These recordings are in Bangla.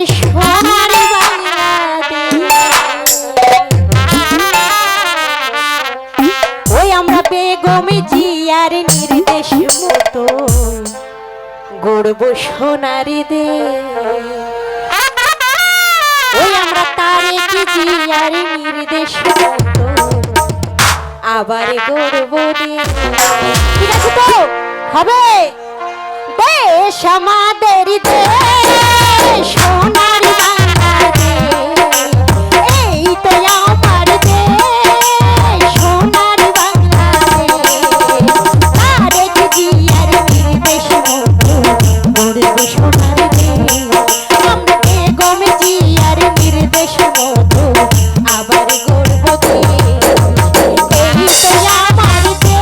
সোনার বাংলাদেশ ওই আমরা বেগম জিয়ার নির্দেশ মতো গড়ব সোনার দেশ ওই আমরা তারেক জিয়ার নির্দেশ মতো আবার গড়ব দেশ। ঠিক আছে তো হবে দেশ আমাদের দেশ সোনার বাংলাদেশ এই তো আমার দেশ সোনার বাংলাদেশ তারেক জিয়ার নির্দেশ মতো গড়ব সোনার দেশ আমরা বেগম জিয়ার নির্দেশ মতো আবার গড়ব দেশ এই তো আমার দেশ।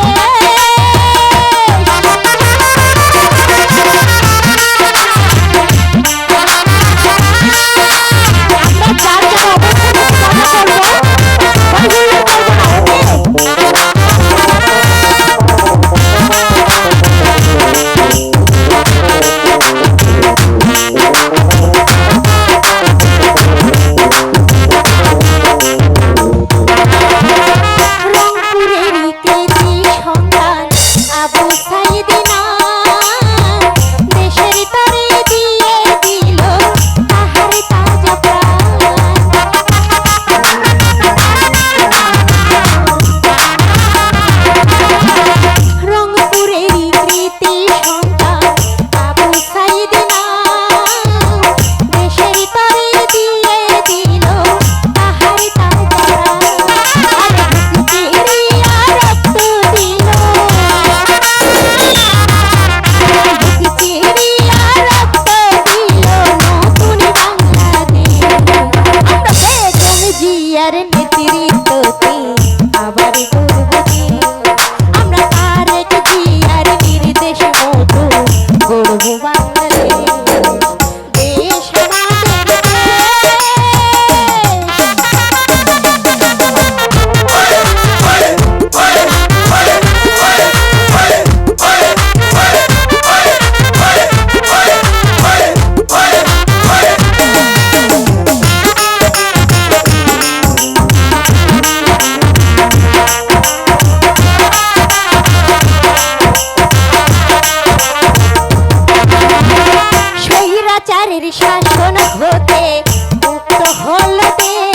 শাসন হতে মুক্ত হল দেশ